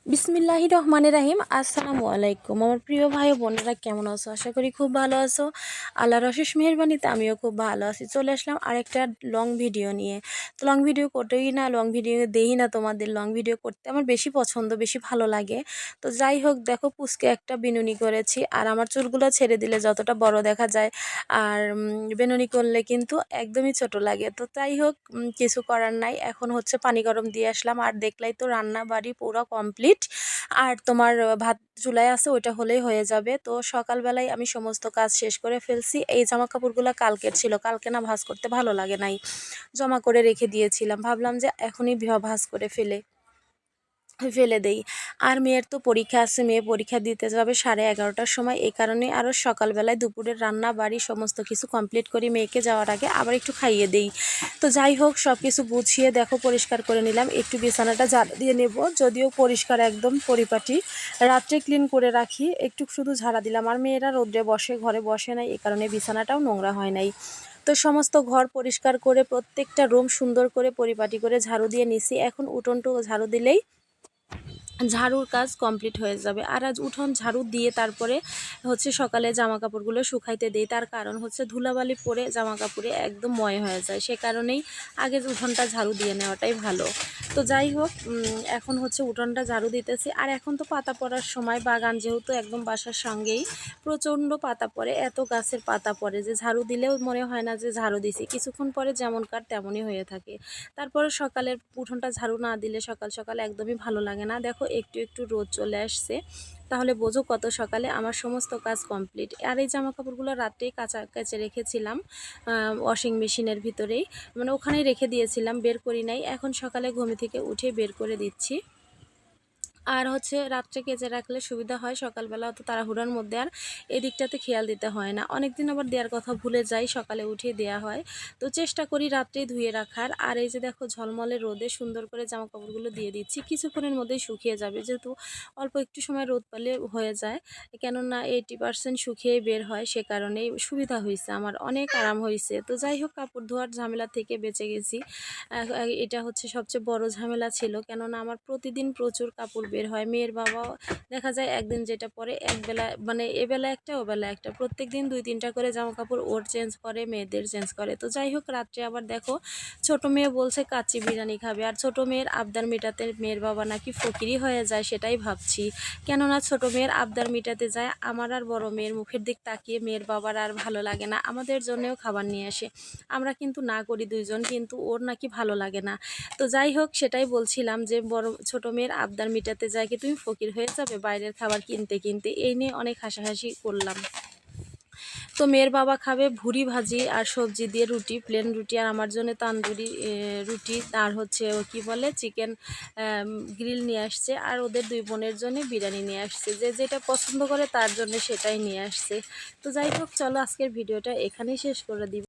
বিসমিল্লাহির রহমানির রাহিম। আসসালামু আলাইকুম আমার প্রিয় ভাই ও বোনেরা, কেমন আছো? আশা করি খুব ভালো আছো। আল্লাহর অশেষ মেহেরবানিতে আমিও খুব ভালো আছি। চলে আসলাম আরেকটা লং ভিডিও নিয়ে। তো লং ভিডিও করতেই না, লং ভিডিও দেই না তোমাদের। লং ভিডিও করতে আমার বেশি পছন্দ, বেশি ভালো লাগে। তো যাই হোক, দেখো পুচকে একটা বিনুনি করেছি। আর আমার চুলগুলো ছেড়ে দিলে যতটা বড় দেখা যায়, আর বেনুনি করলে কিন্তু একদমই ছোট লাগে। তো যাই হোক, কিছু করার নাই। এখন হচ্ছে পানি গরম দিয়ে আসলাম। আর দেখলাই তো রান্না বাড়ি পুরো কমপ্লিট। আর তোমার ভাত চুলায় আছে, ওইটা হলেই হয়ে যাবে। তো সকালবেলায় আমি সমস্ত কাজ শেষ করে ফেলছি। এই জামা কাপড়গুলো কালকের ছিল, কালকে না ভাঁজ করতে ভালো লাগে নাই, জমা করে রেখে দিয়েছিলাম। ভাবলাম যে এখনই ভাঁজ করে ফেলে দেই। আর মেয়ের তো পরীক্ষা আছে, মেয়ে পরীক্ষা দিতে যাবে 11:30টার সময়। এই কারণে আরও সকালবেলায় দুপুরের রান্না বাড়ি সমস্ত কিছু কমপ্লিট করি, মেয়েকে যাওয়ার আগে আবার একটু খাইয়ে দেই। তো যাই হোক, সব কিছু গুছিয়ে দেখো পরিষ্কার করে নিলাম। একটু বিছানাটা ঝাড় দিয়ে নেব, যদিও পরিষ্কার একদম পরিপাটি। রাত্রে ক্লিন করে রাখি, একটু শুধু ঝাড়া দিলাম। আর মেয়েরা রোদ্রে বসে, ঘরে বসে নাই, এই কারণে বিছানাটাও নোংরা হয় নাই। তো সমস্ত ঘর পরিষ্কার করে প্রত্যেকটা রুম সুন্দর করে পরিপাটি করে ঝাড়ু দিয়ে নিছি। এখন উঠোনটুকু ঝাড়ু দিলেই ঝাড়ুর কাজ কমপ্লিট হয়ে যাবে। আর আজ উঠোন ঝাড়ু দিয়ে তারপরে হচ্ছে সকালে জামা কাপড়গুলো শুকাইতে দিই। তার কারণ হচ্ছে ধুলাবালি পরে জামা কাপড়ে একদম ময় হয়ে যায়, সে কারণেই আগে উঠোনটা ঝাড়ু দিয়ে নেওয়াটাই ভালো। তো যাই হোক, এখন হচ্ছে উঠোনটা ঝাড়ু দিতেছি। আর এখন তো পাতা পড়ার সময়, বাগান যেহেতু একদম বাসার সঙ্গেই, প্রচণ্ড পাতা পড়ে, এত গাছের পাতা পড়ে যে ঝাড়ু দিলেও মনে হয় না যে ঝাড়ু দিছি, কিছুক্ষণ পরে যেমনকার তেমনই হয়ে থাকে। তারপরে সকালের উঠোনটা ঝাড়ু না দিলে সকাল সকাল একদমই ভালো লাগে না। দেখো একটু একটু রোদ চলে আসছে, তাহলে বোঝো কত সকালে আমার সমস্ত কাজ কমপ্লিট। আর এই জামা কাপড়গুলো রাত্রেই কেচে রেখেছিলাম ওয়াশিং মেশিনের ভিতরেই, মানে ওখানেই রেখে দিয়েছিলাম, বের করি নাই। এখন সকালে ঘুম থেকে উঠে বের করে দিচ্ছি। আর হচ্ছে রাত্রে কেচে রাখলে সুবিধা হয়, সকালবেলা অত তাড়াহুড়োর মধ্যে আর এদিকটাতে খেয়াল দিতে হয় না। অনেক দিন আবার দেওয়ার কথা ভুলে যাই, সকালে উঠে দেওয়া হয়। তো চেষ্টা করি রাত্রেই ধুয়ে রাখার। আর এই যে দেখো ঝলমলে রোদে সুন্দর করে জামা কাপড়গুলো দিয়ে দিচ্ছি, কিছুক্ষণের মধ্যেই শুকিয়ে যাবে, যেহেতু অল্প একটু সময় রোদ পেলে হয়ে যায়। কেননা 80% শুকিয়েই বের হয়, সে কারণেই সুবিধা হয়েছে, আমার অনেক আরাম হয়েছে। তো যাই হোক, কাপড় ধোয়ার ঝামেলা থেকে বেঁচে গেছি। এটা হচ্ছে সবচেয়ে বড় ঝামেলা ছিল, কেননা আমার প্রতিদিন প্রচুর কাপড় বের হয়। মেয়ের বাবাও দেখা যায় একদিন যেটা পরে একবেলা, মানে এবেলা একটা ওবেলা একটা, প্রত্যেক দিন 2-3টা করে জামা কাপড় ওর চেঞ্জ করে, মেয়েদের চেঞ্জ করে। তো যাই হোক, রাত্রে আবার দেখো ছোট মেয়ে বলছে কাচ্চি বিরিয়ানি খাবে। আর ছোট মেয়ের আবদার মেটাতে মেয়ের বাবা নাকি ফকিরই হয়ে যায়, সেটাই ভাবছি। কেননা ছোট মেয়ের আবদার মেটাতে যায়, আমার আর বড় মেয়ের মুখের দিক তাকিয়ে মেয়ের বাবার আর ভালো লাগে না, আমাদের জন্যও খাবার নিয়ে আসে। আমরা কিন্তু না করি দুইজন, কিন্তু ওর নাকি ভালো লাগে না। তো যাই হোক, সেটাই বলছিলাম যে ছোট মেয়ের আবদার মেটাতে যায় কি তুমি ফকির হয়ে যাবে বাইরের খাবার কিনতে কিনতে, এই নিয়ে অনেক হাসাহাসি করলাম। তো মেয়ের বাবা খাবে ভুড়ি ভাজি আর সবজি দিয়ে রুটি, প্লেন রুটি। আর আমার জন্য তান্দুরি রুটি, আর হচ্ছে ও কী বলে চিকেন গ্রিল নিয়ে আসছে। আর ওদের দুই বোনের জন্য বিরিয়ানি নিয়ে আসছে, যে যেটা পছন্দ করে তার জন্য সেটাই নিয়ে আসছে। তো যাই হোক, চলো আজকের ভিডিওটা এখানেই শেষ করে দিব।